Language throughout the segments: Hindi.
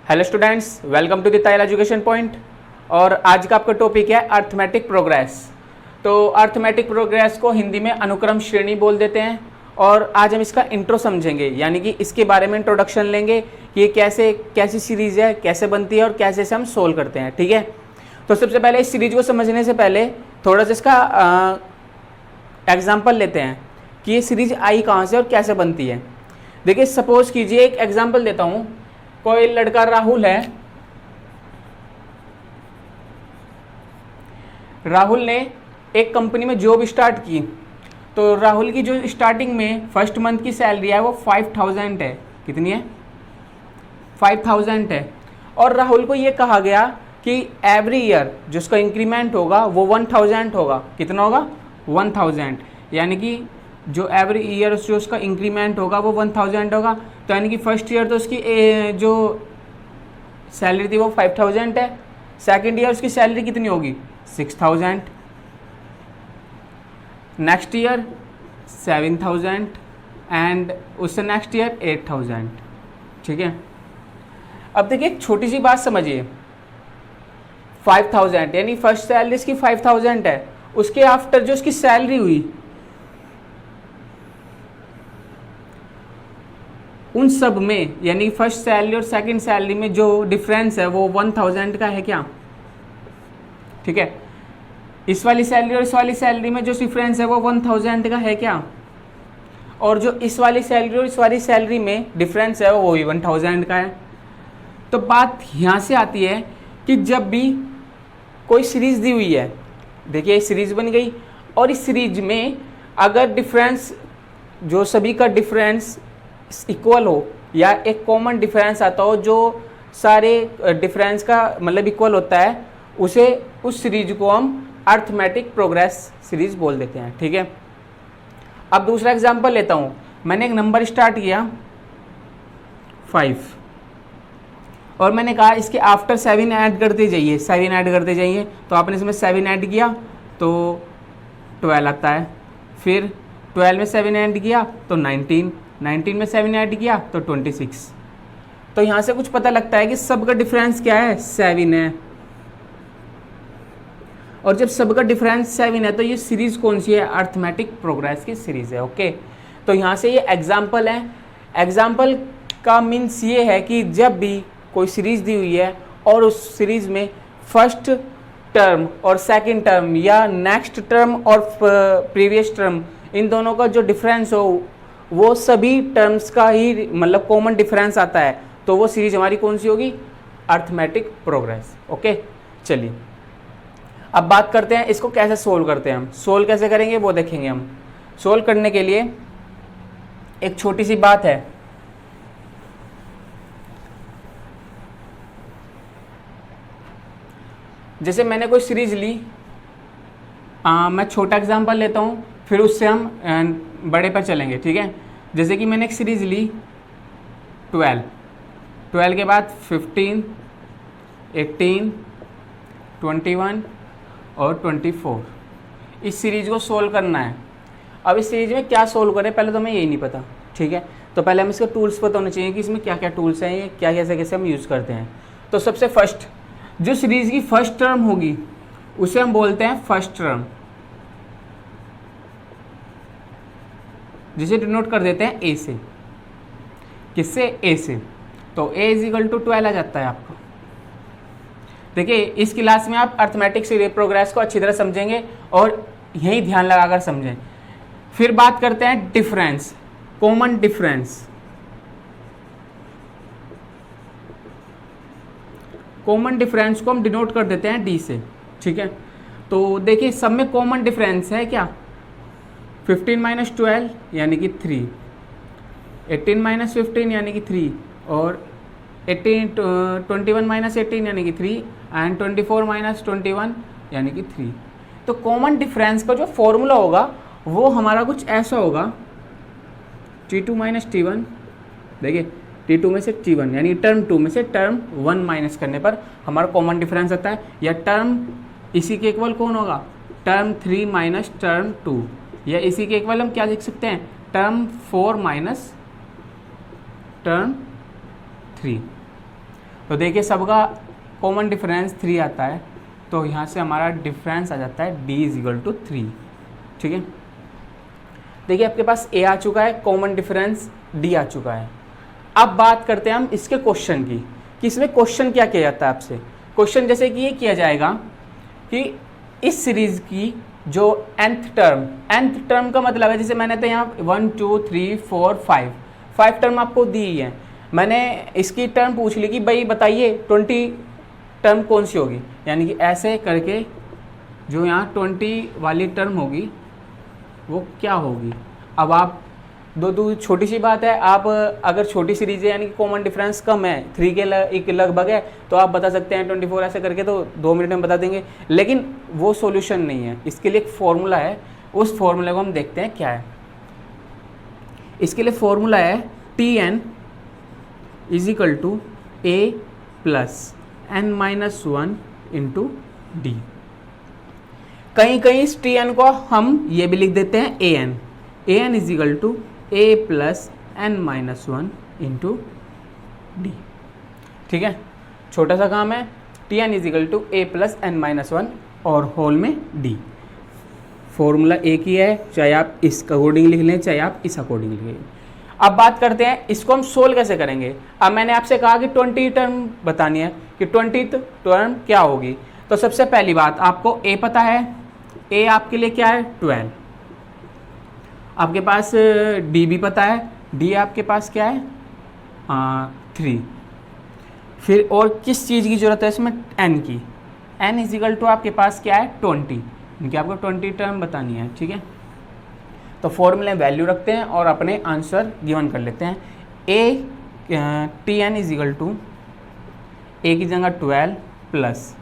Hello students, welcome to the Tayal education point. और आज का आपका टॉपिक है अर्थमेटिक प्रोग्रेस। तो अर्थमेटिक प्रोग्रेस को हिंदी में अनुक्रम श्रेणी बोल देते हैं। और आज हम इसका इंट्रो समझेंगे, यानी कि इसके बारे में इंट्रोडक्शन लेंगे कि ये कैसी सीरीज़ है, कैसे बनती है और कैसे से हम सोल्व करते हैं। ठीक है, तो सबसे पहले इस सीरीज को समझने से पहले थोड़ा सा इसका एग्जाम्पल लेते हैं कि ये सीरीज आई कहाँ से और कैसे बनती है। देखिए, सपोज कीजिए, एक एग्जाम्पल देता हूँ। कोई लड़का राहुल है, राहुल ने एक कंपनी में जॉब स्टार्ट की। तो राहुल की जो स्टार्टिंग में फर्स्ट मंथ की सैलरी है वो 5000 है। कितनी है? 5000 है। और राहुल को ये कहा गया कि एवरी ईयर जो उसका इंक्रीमेंट होगा वो 1000 होगा। कितना होगा? 1000। यानी कि जो एवरी ईयर जो उसका इंक्रीमेंट होगा वो 1000 होगा। तो यानी कि फर्स्ट ईयर तो उसकी जो सैलरी थी वो 5000 है। सेकेंड ईयर उसकी सैलरी कितनी होगी? 6000। नेक्स्ट ईयर 7000 एंड उससे नेक्स्ट ईयर 8000। ठीक है, अब देखिए एक छोटी सी बात समझिए। 5000 यानी फर्स्ट सैलरी इसकी 5000 है। उसके आफ्टर जो उसकी सैलरी हुई, उन सब में यानी फर्स्ट सैलरी और सेकंड सैलरी में जो डिफरेंस है वो 1000 का है क्या? ठीक है, इस वाली सैलरी और इस वाली सैलरी में जो डिफरेंस है वो 1000 का है क्या? और जो इस वाली सैलरी और इस वाली सैलरी में डिफरेंस है वो भी 1000 का है। तो बात यहाँ से आती है कि जब भी कोई सीरीज दी हुई है, देखिए सीरीज बन गई, और इस सीरीज में अगर डिफरेंस जो सभी का डिफरेंस इक्वल हो या एक कॉमन डिफरेंस आता हो जो सारे डिफरेंस का मतलब इक्वल होता है, उस सीरीज को हम अर्थमेटिक प्रोग्रेस सीरीज बोल देते हैं। ठीक है, अब दूसरा एग्जांपल लेता हूँ। मैंने एक नंबर स्टार्ट किया 5 और मैंने कहा इसके आफ्टर 7 ऐड करते जाइए, 7 ऐड करते जाइए। तो आपने इसमें 7 ऐड किया तो 12 आता है। फिर 12 में 7 ऐड किया तो 19 में 7 ऐड किया तो 26। तो यहाँ से कुछ पता लगता है कि सबका डिफरेंस क्या है? 7 है। और जब सबका डिफरेंस 7 है तो ये सीरीज कौन सी है? अर्थमेटिक प्रोग्रेस की सीरीज है। ओके, तो यहाँ से ये एग्जाम्पल है। एग्जाम्पल का मीन्स ये है कि जब भी कोई सीरीज दी हुई है और उस सीरीज में फर्स्ट टर्म और सेकंड टर्म या नेक्स्ट टर्म और प्रीवियस टर्म, इन दोनों का जो डिफरेंस हो वो सभी टर्म्स का ही मतलब कॉमन डिफरेंस आता है, तो वो सीरीज हमारी कौन सी होगी? Arithmetic progress. ओके, चलिए अब बात करते हैं इसको कैसे सोल्व करते हैं। हम सोल्व कैसे करेंगे वो देखेंगे। हम सोल्व करने के लिए एक छोटी सी बात है। जैसे मैंने कोई सीरीज ली, मैं छोटा एग्जांपल लेता हूँ, फिर उससे हम बड़े पर चलेंगे। ठीक है, जैसे कि मैंने एक सीरीज ली 12 के बाद 15, 18, 21 और 24। इस सीरीज को सोल्व करना है। अब इस सीरीज में क्या सोल्व करें पहले तो हमें यही नहीं पता। ठीक है, तो पहले हम इसके टूल्स पता होने चाहिए कि इसमें क्या क्या टूल्स हैं, ये क्या कैसे हम यूज़ करते हैं। तो सबसे फर्स्ट जो सीरीज की फर्स्ट टर्म होगी उसे हम बोलते हैं फर्स्ट टर्म, जिसे डिनोट कर देते हैं ए से। किससे? ए से। तो ए इज इक्वल टू 12 आ जाता है आपको। देखिए इस क्लास में आप अर्थमेटिक प्रोग्रेस को अच्छी तरह समझेंगे और यही ध्यान लगाकर समझें। फिर बात करते हैं difference, common difference. Common difference को हम डिनोट कर देते हैं डी से। ठीक है, तो देखिए सब में कॉमन डिफरेंस है क्या? 15 माइनस 12 यानी कि 3, 18 माइनस 15 यानी कि 3, और 21 माइनस 18 यानी कि 3, एंड 24 माइनस 21 यानी कि 3। तो कॉमन डिफरेंस का जो फॉर्मूला होगा वो हमारा कुछ ऐसा होगा, T2 माइनस T1। देखिए T2 में से T1 यानी टर्म 2 में से टर्म 1 माइनस करने पर हमारा कॉमन डिफरेंस आता है। या टर्म इसी के इक्वल कौन होगा? टर्म 3 माइनस टर्म 2, या इसी के इक्वल हम क्या लिख सकते हैं? Term 4 minus term 3। तो देखिए सबका कॉमन डिफरेंस 3 आता है, तो यहाँ से हमारा डिफरेंस आ जाता है d = 3। ठीक है, देखिए आपके पास a आ चुका है, कॉमन डिफरेंस d आ चुका है। अब बात करते हैं हम इसके क्वेश्चन की कि इसमें क्वेश्चन क्या किया जाता है आपसे। क्वेश्चन जैसे कि ये किया जाएगा कि इस सीरीज की जो nth टर्म का मतलब है, जैसे मैंने तो यहाँ 1 2 3 4 5 टर्म आपको दी है, मैंने इसकी टर्म पूछ ली कि भाई बताइए 20 टर्म कौन सी होगी, यानी कि ऐसे करके जो यहाँ 20 वाली टर्म होगी वो क्या होगी। अब आप दो छोटी सी बात है, आप अगर छोटी सीरीज है यानी कि कॉमन डिफरेंस कम है, 3 के एक लगभग है, तो आप बता सकते हैं 24 ऐसे करके, तो 2 मिनट में बता देंगे, लेकिन वो सॉल्यूशन नहीं है। इसके लिए एक फॉर्मूला है, उस फॉर्मूले को हम देखते हैं क्या है। इसके लिए फॉर्मूला है Tn = a + n-1 × d। कहीं कहीं इस Tn को हम ये भी लिख देते हैं an = a + n-1 × d। ठीक है, छोटा सा काम है, Tn = a + n-1 और होल में d। फॉर्मूला एक ही है, चाहे आप इस अकॉर्डिंग लिख लें चाहे आप इस अकॉर्डिंग लिख लें। अब बात करते हैं इसको हम सोल्व कैसे करेंगे। अब मैंने आपसे कहा कि 20 टर्म बतानी है कि 20th टर्म क्या होगी। तो सबसे पहली बात, आपको a पता है, a आपके लिए क्या है 12, आपके पास d भी पता है, d आपके पास क्या है 3। फिर और किस चीज़ की ज़रूरत है इसमें, n की। n = आपके पास क्या है 20, इनकी आपको 20 टर्म बतानी है। ठीक है, तो फॉर्मूले वैल्यू रखते हैं और अपने आंसर गिवन कर लेते हैं। Tn = a की जगह 12 +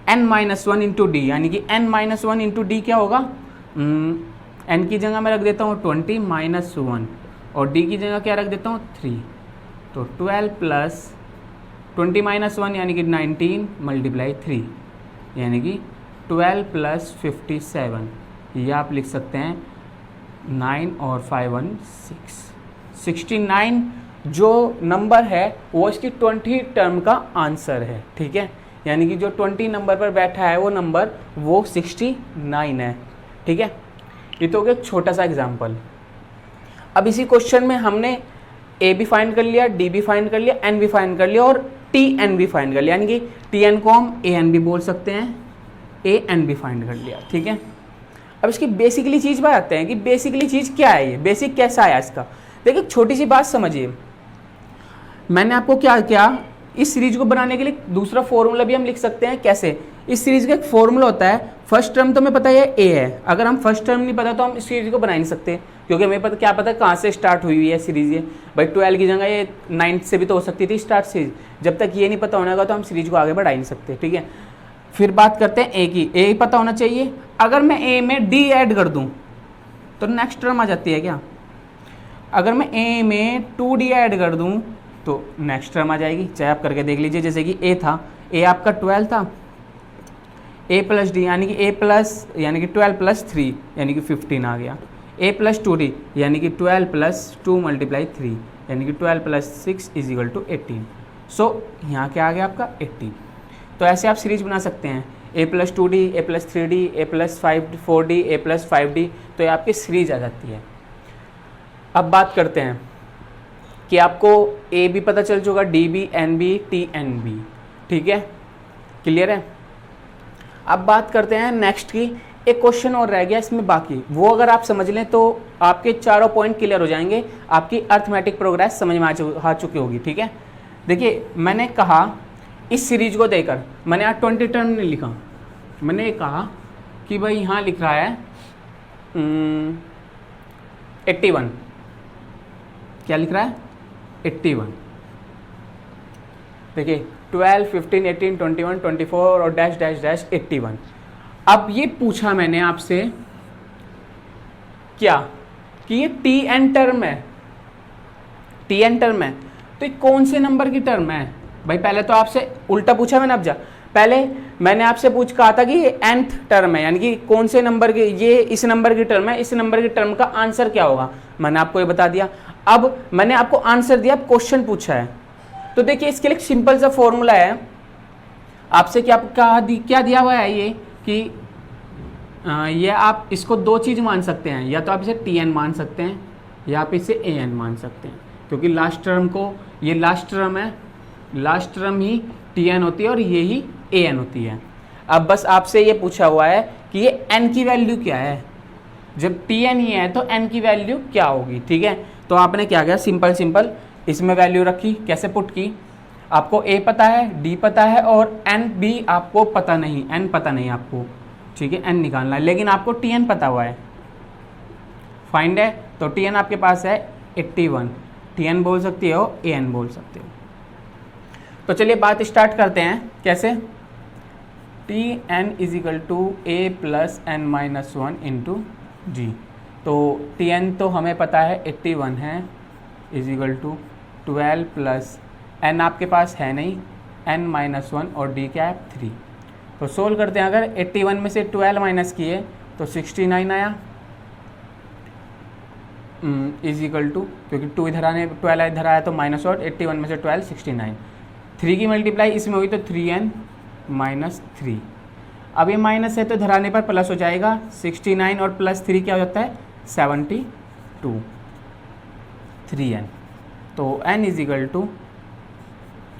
n-1 × d, यानी कि n-1 × d क्या होगा, n की जगह मैं रख देता हूँ 20 - 1 और d की जगह क्या रख देता हूँ 3, तो 12 + 20 - 1 यानी कि 19 × 3 यानी कि 12 + 57, ये आप लिख सकते हैं 9 और 5 1 6 69 जो नंबर है वो इसकी 20 टर्म का आंसर है। ठीक है, यानी कि जो 20 नंबर पर बैठा है वो नंबर वो 69 है। ठीक है, ये तो हो गया छोटा सा एग्जाम्पल। अब इसी क्वेश्चन में हमने a भी फाइंड कर लिया, d भी फाइंड कर लिया, n भी फाइंड कर लिया और tn भी फाइंड कर लिया, यानी कि tn को हम an भी बोल सकते हैं, an भी फाइंड कर लिया। ठीक है, अब इसकी बेसिकली चीज़ बताते हैं कि बेसिकली चीज़ क्या है, ये बेसिक कैसा आया इसका। देखिए छोटी सी बात समझिए, मैंने आपको क्या किया, इस सीरीज को बनाने के लिए दूसरा फॉर्मूला भी हम लिख सकते हैं। कैसे, इस सीरीज का एक फॉर्मूला होता है, फर्स्ट टर्म तो हमें पता है a है, अगर हम फर्स्ट टर्म नहीं पता तो हम इस सीरीज को बना नहीं सकते, क्योंकि हमें पता क्या पता कहाँ से स्टार्ट हुई हुई है सीरीज। ये भाई 12 की जगह ये 9 से भी तो हो सकती थी स्टार्ट सीरीज, जब तक ये नहीं पता होने का तो हम सीरीज को आगे बढ़ा ही नहीं सकते। ठीक है, फिर बात करते हैं a की, a पता होना चाहिए, अगर मैं a में d ऐड कर दूं तो नेक्स्ट टर्म आ जाती है क्या, अगर मैं a में 2d ऐड कर दूं तो नेक्स्ट टर्म आ जाएगी, चाहे आप करके देख लीजिए। जैसे कि a था, a आपका 12 था, a + d यानी कि a प्लस यानी कि 12 + 3 यानी कि 15 आ गया, a + 2d यानी कि 12 + 2 × 3 यानी कि 12 + 6 = 18। सो यहाँ क्या आ गया आपका 18। तो ऐसे आप सीरीज बना सकते हैं, a + 2d, a + 3d, a + 4d, a + 5d, तो ये आपकी सीरीज आ जाती है। अब बात करते हैं कि आपको a भी पता चल चुका, d भी, n भी, tn भी। ठीक है, क्लियर है। अब बात करते हैं नेक्स्ट की, एक क्वेश्चन और रह गया इसमें बाकी, वो अगर आप समझ लें तो आपके चारों पॉइंट क्लियर हो जाएंगे, आपकी अर्थमेटिक प्रोग्रेस समझ में आ चुकी होगी। ठीक है, देखिए मैंने कहा इस सीरीज को देकर, मैंने यहाँ 20 टर्म नहीं लिखा, मैंने ये कहा कि भाई यहाँ लिख रहा है 81, क्या लिख रहा है 81। देखिए 12, 15, 18, 21, 24 और डैश डैश डैश 81। अब ये पूछा मैंने आपसे क्या कि ये tn टर्म है, tn टर्म है, तो ये कौन से नंबर की टर्म है भाई। पहले तो आपसे उल्टा पूछा मैंने, अब जा पहले मैंने आपसे कहा था कि ये nth टर्म है, यानी कि कौन से नंबर की, ये इस नंबर की टर्म है, इस नंबर की टर्म का आंसर क्या होगा, मैंने आपको ये बता दिया। अब मैंने आपको आंसर दिया, क्वेश्चन पूछा है, तो देखिए इसके लिए एक सिंपल सा फॉर्मूला है, आपसे क्या दिया हुआ है ये कि ये आप इसको दो चीज़ मान सकते हैं, या तो आप इसे Tn मान सकते हैं या आप इसे An मान सकते हैं, क्योंकि लास्ट टर्म को, ये लास्ट टर्म है, लास्ट टर्म ही Tn होती है और ये ही An होती है। अब बस आपसे ये पूछा हुआ है कि ये n की वैल्यू क्या है, जब Tn ही है तो n की वैल्यू क्या होगी, ठीक है। तो आपने क्या किया, सिंपल इसमें वैल्यू रखी, कैसे पुट की, आपको a पता है, d पता है और n भी आपको पता नहीं, n पता नहीं आपको, ठीक है, n निकालना है, लेकिन आपको Tn पता हुआ है, फाइंड है, तो Tn आपके पास है 81, Tn बोल सकते हो, An बोल सकते हो। तो चलिए बात स्टार्ट करते हैं, कैसे, Tn is equal to a plus n minus 1 into G. तो Tn तो हमें पता है 81 है, is equal to 12 plus n आपके पास है नहीं, n माइनस 1 और d क्या है 3। तो सोल्व करते हैं, अगर 81 में से 12 माइनस किए तो 69 आया, इज इक्वल टू, क्योंकि 2 इधर आने 12 इधर आया तो माइनस और 81 में से 12 69, 3 की मल्टीप्लाई इसमें हुई तो 3n माइनस 3। अब ये माइनस है तो इधर आने पर प्लस हो जाएगा, 69 और प्लस 3 क्या हो जाता है 72, 3n, तो n is equal to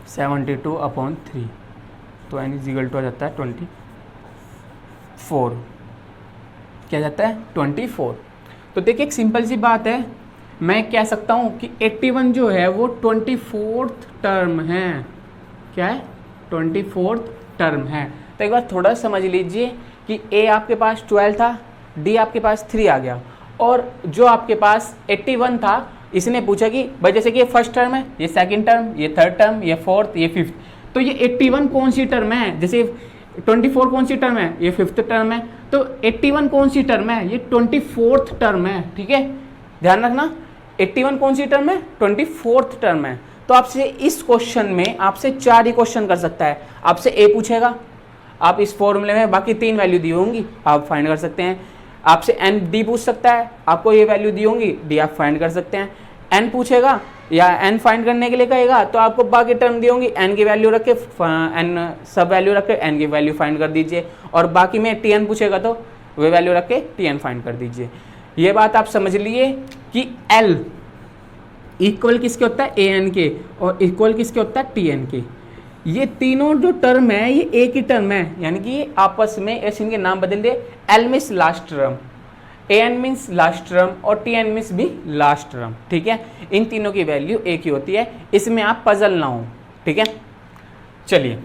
72 upon 3, तो n इज इक्वल टू आ जाता है 24, क्या जाता है 24। तो देखिए एक सिंपल सी बात है, मैं कह सकता हूँ कि 81 जो है वो 24th टर्म है, क्या है 24th टर्म है। तो एक बार थोड़ा समझ लीजिए कि a आपके पास 12 था, d आपके पास 3 आ गया, और जो आपके पास 81 था इसने पूछा कि भाई जैसे कि ये फर्स्ट टर्म है, ये सेकंड टर्म, ये थर्ड टर्म, ये फोर्थ, ये फिफ्थ, तो ये 81 कौन सी टर्म है, जैसे 24 कौन सी टर्म है, ये फिफ्थ टर्म है, तो 81 कौन सी टर्म है, ये 24th टर्म है, ठीक है, ध्यान रखना 81 कौन सी टर्म है, 24th टर्म है। तो आपसे इस क्वेश्चन में आपसे 4 ही क्वेश्चन कर सकता है, आपसे a पूछेगा, आप इस फॉर्मूले में बाकी 3 वैल्यू दी होंगी आप फाइंड कर सकते हैं, आपसे n d पूछ सकता है, आपको ये वैल्यू दी होंगी, d आप फाइंड कर सकते हैं, n पूछेगा या n फाइंड करने के लिए कहेगा तो आपको बाकी टर्म दी होंगी, n की वैल्यू रख के n सब वैल्यू रख के n की वैल्यू फाइंड कर दीजिए, और बाकी में tn पूछेगा तो वे वैल्यू रख के tn फाइंड कर दीजिए। ये बात आप समझ लिए कि l इक्वल किसके होता है an के, और इक्वल किसके होता है tn के। ये तीनों जो टर्म है ये एक ही टर्म है, यानी कि आपस में ऐसे इनके नाम बदल दिए, l means last term, an means last term और tn मीन्स भी लास्ट टर्म, ठीक है। इन तीनों की वैल्यू एक ही होती है, इसमें आप पजल ना हो, ठीक है। चलिए